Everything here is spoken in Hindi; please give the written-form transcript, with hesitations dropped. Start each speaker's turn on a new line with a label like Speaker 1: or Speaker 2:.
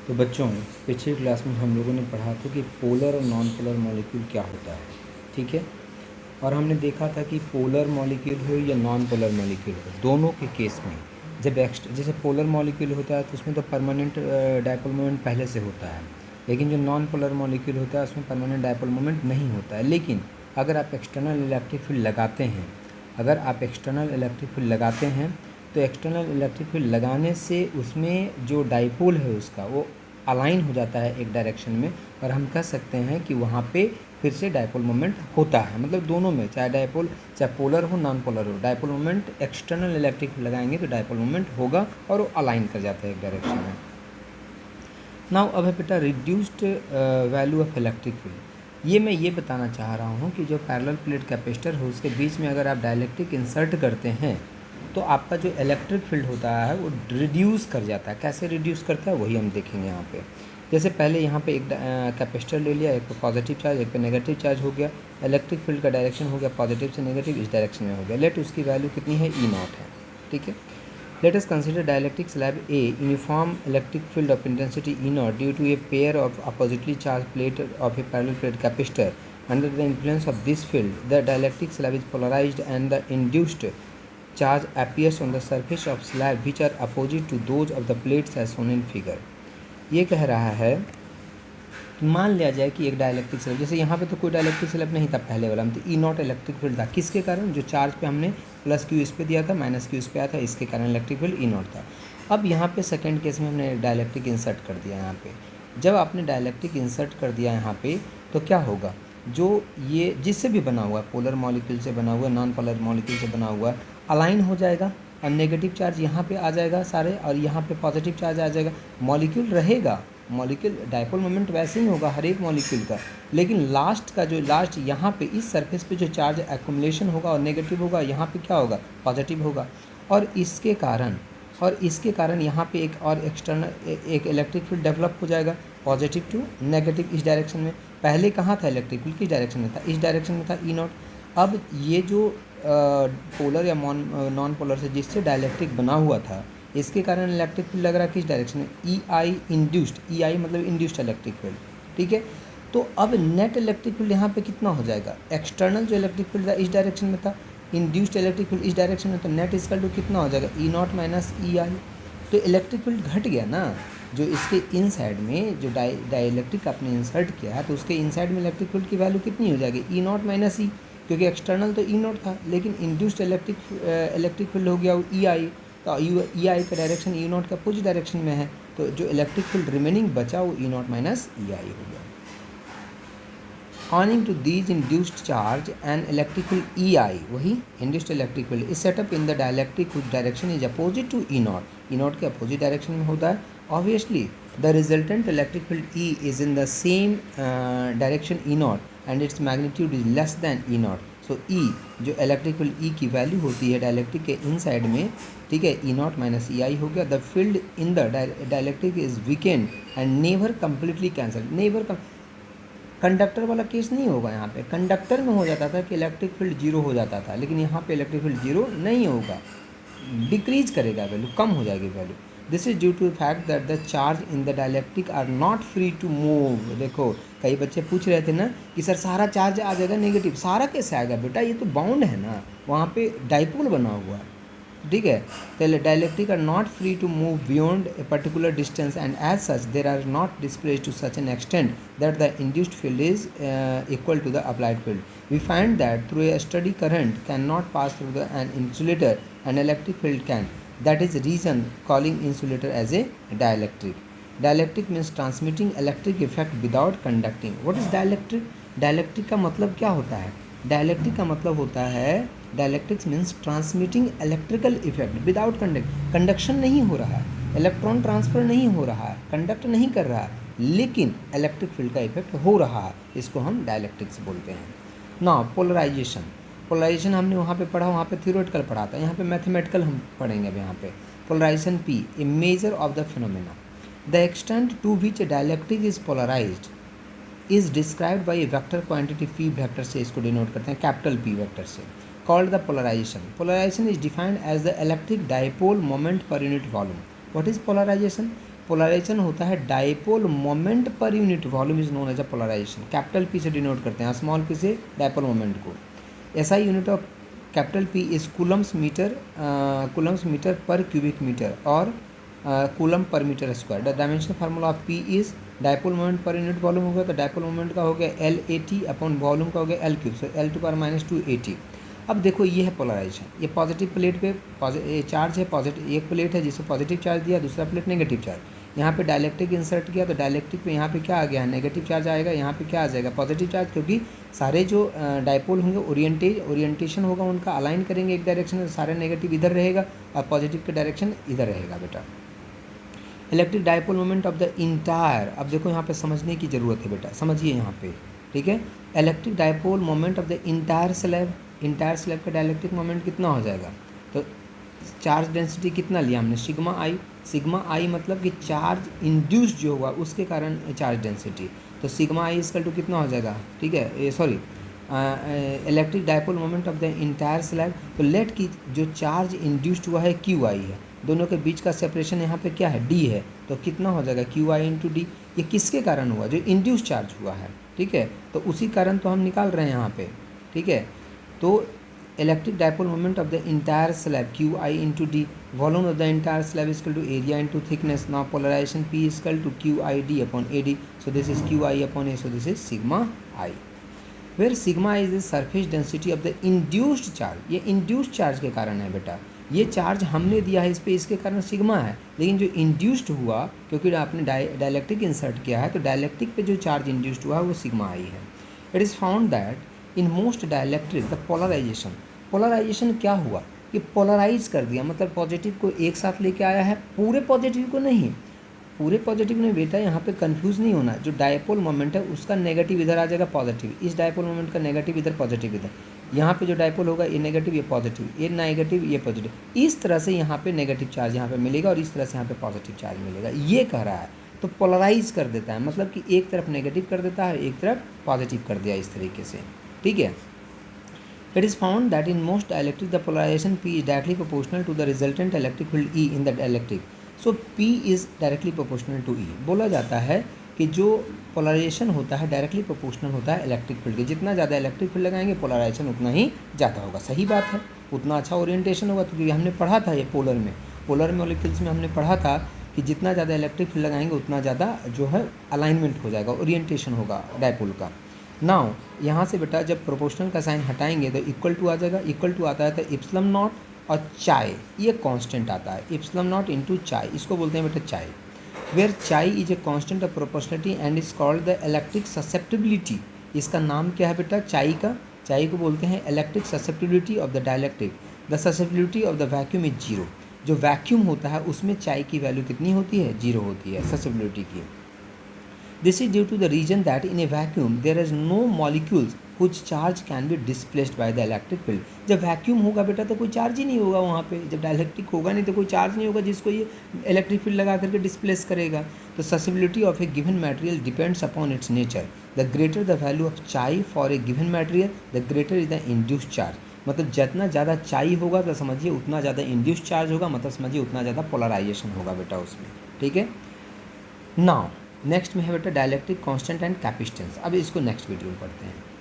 Speaker 1: तो बच्चों, पिछली क्लास में हम लोगों ने पढ़ा था कि पोलर और नॉन पोलर मॉलिक्यूल क्या होता है, ठीक है। और हमने देखा था कि पोलर मॉलिक्यूल हो या नॉन पोलर मॉलिक्यूल हो, दोनों के केस में जब जैसे पोलर मॉलिक्यूल होता है तो उसमें तो परमानेंट डायपोल मोमेंट पहले से होता है, लेकिन जो नॉन पोलर मॉलिक्यूल होता है उसमें परमानेंट डायपोल मोमेंट नहीं होता है। लेकिन अगर आप एक्सटर्नल इलेक्ट्रिक फील्ड लगाते हैं तो एक्सटर्नल इलेक्ट्रिक फील्ड लगाने से उसमें जो डाइपोल है उसका वो अलाइन हो जाता है एक डायरेक्शन में, और हम कह सकते हैं कि वहाँ पे फिर से डाइपोल मोमेंट होता है। मतलब दोनों में, चाहे पोलर हो नॉन पोलर हो, dipole moment external electric field लगाएंगे तो डाइपोल मोमेंट होगा और वो अलाइन कर जाता है एक डायरेक्शन में। नाउ अब है बेटा reduced value of electric field. ये मैं ये बताना चाह रहा हूँ कि जो पैरेलल प्लेट कैपेसिटर है उसके बीच में अगर आप डाइलेक्ट्रिक इंसर्ट करते हैं तो आपका जो इलेक्ट्रिक फील्ड होता है वो रिड्यूस कर जाता है। कैसे रिड्यूस करता है वही हम देखेंगे यहाँ पे। जैसे पहले यहाँ पे एक कैपेसिटर ले लिया, एक पे पॉजिटिव चार्ज एक पे नेगेटिव चार्ज हो गया, इलेक्ट्रिक फील्ड का डायरेक्शन हो गया पॉजिटिव से नेगेटिव, इस डायरेक्शन में हो गया। लेट उसकी वैल्यू कितनी है, E0 है, ठीक है। Let us consider dielectric slab A uniform electric field of intensity E0 due to a pair of oppositely charged plate of a parallel plate capacitor. Under the influence of this field, the dielectric slab is polarized and the induced charge appears on the surface of slab which are opposite to those of the plates as shown in figure. ये कह रहा है मान लिया जाए कि एक डाइलेक्ट्रिक स्लैब, जैसे यहाँ पे तो कोई डाइलेक्ट्रिक स्लैब नहीं था पहले वाला में, तो E0 इलेक्ट्रिक फील्ड था। किसके कारण, जो चार्ज पे हमने प्लस क्यू इस पे दिया था माइनस क्यू इस पे आया था, इसके कारण इलेक्ट्रिक फील्ड E0 था। अब यहाँ पे सेकंड केस में हमने डाइलेक्ट्रिक इंसर्ट कर दिया। यहाँ पे जब आपने डाइलेक्ट्रिक इंसर्ट कर दिया यहाँ पे तो क्या होगा, जो ये जिससे भी बना हुआ है, पोलर मॉलिक्यूल से बना हुआ, नॉन पोलर मॉलिक्यूल से बना हुआ, अलाइन हो जाएगा और नेगेटिव चार्ज यहाँ पे आ जाएगा सारे, और यहाँ पे पॉजिटिव चार्ज आ जाएगा। मॉलिक्यूल रहेगा, मॉलिक्यूल डाइपोल मोमेंट वैसे ही होगा हर एक मॉलिक्यूल का, लेकिन लास्ट यहाँ पे इस सरफेस पे जो चार्ज एक्युमुलेशन होगा और नेगेटिव होगा, यहाँ पे क्या होगा, पॉजिटिव होगा। और इसके कारण यहाँ पे एक और एक्सटर्नल एक इलेक्ट्रिक फील्ड डेवलप हो जाएगा, पॉजिटिव टू नेगेटिव इस डायरेक्शन में। पहले कहाँ था इलेक्ट्रिक फील्ड, किस डायरेक्शन में था, इस डायरेक्शन में था, E0। अब ये जो पोलर या नॉन पोलर से जिससे डाइलेक्ट्रिक बना हुआ था, इसके कारण इलेक्ट्रिक फील्ड लग रहा है किस डायरेक्शन में, EI इंड्यूस्ड, EI मतलब इंड्यूस्ड इलेक्ट्रिक फील्ड, ठीक है। तो अब नेट इलेक्ट्रिक फील्ड यहाँ पे कितना हो जाएगा, एक्सटर्नल जो इलेक्ट्रिक फील्ड था इस डायरेक्शन में था, इंड्यूस्ड इलेक्ट्रिक फील्ड इस डायरेक्शन में, तो नेट इसका टू कितना हो जाएगा, E0 माइनस EI। तो इलेक्ट्रिक फील्ड घट गया ना, जो इसके इन साइड में जो डाइलेक्ट्रिक आपने इंसर्ट किया तो उसके इन साइड में इलेक्ट्रिक फील्ड की वैल्यू कितनी हो जाएगी, E0 माइनस E, क्योंकि एक्सटर्नल तो E0 था, लेकिन इंड्यूस्ड इलेक्ट्रिक फील्ड हो गया वो EI। तो EI का डायरेक्शन E0 का अपोजिट डायरेक्शन में है, तो जो इलेक्ट्रिक फील्ड रिमेनिंग बचा वो E0 माइनस EI हो गया। Owing to these induced charge and electric field EI, वही induced electric field is set up in the dielectric whose direction is opposite to E0, E0 के अपोजिट डायरेक्शन में होता है। Obviously, the resultant electric field E is in the same direction E0 and its magnitude is less than E0. So E जो इलेक्ट्रिक फील्ड E की वैल्यू होती है डाइलेक्ट्रिक के इन साइड में, ठीक है, E0 माइनस EI हो गया। The field in the dielectric is weekend and never completely cancel. Conductor वाला केस नहीं होगा, यहाँ पे कंडक्टर में हो जाता था कि इलेक्ट्रिक फील्ड जीरो हो जाता था, लेकिन यहाँ पे इलेक्ट्रिक फील्ड जीरो नहीं होगा, डिक्रीज करेगा वैल्यू, कम हो जाएगी value. This is due to fact that the charge in the dielectric are not free to move. देखो कई बच्चे पूछ रहे थे ना कि सर सारा चार्ज आ जाएगा नेगेटिव, सारा कैसे आएगा बेटा, ये तो बाउंड है ना, वहाँ पे डाइपोल बना हुआ है, ठीक है। तो dielectric are not free to move beyond a particular distance and as such there are not displaced to such an extent that the induced field is equal to the applied field. We find that through a steady current can not pass through the an insulator and electric field can, that is reason calling insulator as a dielectric. Dielectric means transmitting electric effect without conducting. What is dielectric, dielectric का मतलब क्या होता है, डाइलेक्ट्रिक का मतलब होता है, dielectrics means transmitting electrical effect without conduction नहीं हो रहा है, इलेक्ट्रॉन ट्रांसफ़र नहीं हो रहा है, कंडक्ट नहीं कर रहा है, लेकिन इलेक्ट्रिक फील्ड का इफेक्ट हो रहा है, इसको हम डाइलेक्ट्रिक्स बोलते हैं। ना पोलराइजेशन हमने वहाँ पे पढ़ा, वहाँ पे थ्योरेटिकल पढ़ा था, यहाँ पे मैथमेटिकल हम पढ़ेंगे। अब यहाँ पे polarization P a measure of the phenomena, the extent to which dielectric is polarized is described by a vector quantity P vector से इसको डिनोट करते हैं, कैपिटल P वेक्टर से, called the polarization. Polarization is defined as the electric dipole moment per unit volume. What is polarization? Polarization होता है dipole moment per unit volume is known as a polarization. Capital P से डिनोट करते हैं, स्मॉल पी से डाइपोल मोमेंट को। ऐसा unit of capital P is coulombs meter per cubic meter और coulomb per meter square. The dimension formula of P is dipole moment per unit volume हो गया, तो डाइपोल मोमेंट का हो गया L A T upon volume का हो गया L cube, so L two power -2 AT। अब देखो ये है पोलराइजेशन, ये पॉजिटिव प्लेट पे चार्ज है, पॉजिटिव एक प्लेट है जिसको पॉजिटिव चार्ज दिया, दूसरा प्लेट नेगेटिव चार्ज। यहाँ पे डाइलेक्ट्रिक इंसर्ट किया तो डाइलेक्ट्रिक पे यहाँ पे क्या आ गया है, नेगेटिव चार्ज आएगा, यहाँ पे क्या आ जाएगा, पॉजिटिव चार्ज, क्योंकि सारे जो डाइपोल होंगे ओरिएंटेशन होगा उनका, अलाइन करेंगे एक डायरेक्शन में, सारे नेगेटिव इधर रहेगा और पॉजिटिव का डायरेक्शन इधर रहेगा बेटा। Electric dipole moment of the entire, अब देखो यहाँ पे समझने की ज़रूरत है बेटा, समझिए यहाँ पे, ठीक है। Electric dipole moment of the entire slab का डाइलेक्ट्रिक मोमेंट कितना हो जाएगा, तो चार्ज डेंसिटी कितना लिया हमने, सिग्मा आई मतलब कि चार्ज इंड्यूस्ड जो हुआ उसके कारण चार्ज डेंसिटी, तो सिग्मा आई इसकल टू कितना हो जाएगा, ठीक है, sorry electric dipole moment of the entire slab, तो लेट की जो चार्ज इंड्यूस्ड हुआ है क्यू आई है, दोनों के बीच का सेपरेशन यहाँ पे क्या है, डी है, तो कितना हो जाएगा क्यू आई इंटू डी। ये किसके कारण हुआ, जो इंड्यूस चार्ज हुआ है, ठीक है, तो उसी कारण तो हम निकाल रहे हैं यहाँ पे, ठीक है। तो electric dipole moment of the entire slab Q I into D, volume of the entire slab is equal to area into thickness, now polarization P is equal to Q I D upon A D, so this is Q I upon A, so this is sigma I, where sigma is the surface density of the induced charge. ये इंड्यूस्ड चार्ज के कारण है बेटा, ये चार्ज हमने दिया है इस पर, इसके कारण सिग्मा है, लेकिन जो इंड्यूस्ड हुआ क्योंकि आपने डाइलेक्ट्रिक इंसर्ट किया है, तो डाइलेक्ट्रिक पे जो चार्ज इंड्यूस्ड हुआ है वो सिग्मा आई है। It is found that in most dielectric the polarization क्या हुआ कि पोलराइज कर दिया, मतलब पॉजिटिव को एक साथ लेके आया है, पूरे पॉजिटिव को नहीं, पूरे पॉजिटिव ने बेटा यहाँ पे कंफ्यूज नहीं होना, जो डाइपोल मोमेंट है उसका नेगेटिव इधर आ जाएगा पॉजिटिव, इस डाइपोल मोमेंट का नेगेटिव इधर पॉजिटिव इधर, यहाँ पे जो डाइपोल होगा ये नेगेटिव ये पॉजिटिव, ये नेगेटिव ये पॉजिटिव, इस तरह से यहाँ पे नेगेटिव चार्ज यहाँ पे मिलेगा और इस तरह से यहाँ पे पॉजिटिव चार्ज मिलेगा, ये कह रहा है। तो पोलराइज कर देता है, मतलब कि एक तरफ नेगेटिव कर देता है, एक तरफ पॉजिटिव कर दिया, इस तरीके से, ठीक है। It is found that in most dielectric the polarization P is directly proportional to the resultant electric field E in the dielectric. So P is directly proportional to E. बोला जाता है कि जो पोलराइजेशन होता है डायरेक्टली प्रोपोर्शनल होता है इलेक्ट्रिक फील्ड के, जितना ज़्यादा इलेक्ट्रिक फील्ड लगाएंगे पोलराइजेशन उतना ही ज़्यादा होगा, सही बात है, उतना अच्छा ओरिएंटेशन होगा, क्योंकि हमने पढ़ा था ये पोलर में ओलिफिल्स में हमने पढ़ा था कि जितना ज़्यादा इलेक्ट्रिक फील्ड लगाएंगे उतना ज़्यादा जो है अलाइनमेंट हो जाएगा, ओरिएंटेशन होगा डाइपोल का। नाउ यहाँ से बेटा जब प्रोपोर्शनल का साइन हटाएंगे तो इक्वल टू आ जाएगा, इक्वल टू आता है तो इप्सिलॉन नॉट और चाय, ये कांस्टेंट आता है, इप्सिलॉन नॉट इंटू चाय, इसको बोलते हैं बेटा चाय, वेयर चाय is a constant of proportionality and is called the electric susceptibility. इसका नाम क्या है बेटा, चाय का, चाय को बोलते हैं electric susceptibility of the dielectric. The susceptibility of the vacuum is zero, जो वैक्यूम होता है उसमें चाय की वैल्यू कितनी होती है, जीरो होती है ससेप्टिबिलिटी की। This is due to the reason that in a vacuum there is no molecules whose charge can be displaced by the electric field. जब वैक्यूम होगा बेटा तो कोई चार्ज ही नहीं होगा वहाँ पे, जब डाइलेक्ट्रिक होगा नहीं तो कोई चार्ज नहीं होगा जिसको ये इलेक्ट्रिक फील्ड लगा करके डिस्प्लेस करेगा। तो susceptibility of a given material depends upon its nature. The greater the value of chi for a given material the greater is the induced charge. मतलब जितना ज़्यादा चाई होगा तो समझिए उतना ज़्यादा इंड्यूस्ड चार्ज होगा, मतलब समझिए उतना ज़्यादा पोलराइजेशन होगा बेटा उसमें, ठीक है। नाउ नेक्स्ट में है बेटा डाइलेक्ट्रिक कांस्टेंट एंड कैपेसिटेंस। अब इसको नेक्स्ट वीडियो में पढ़ते हैं।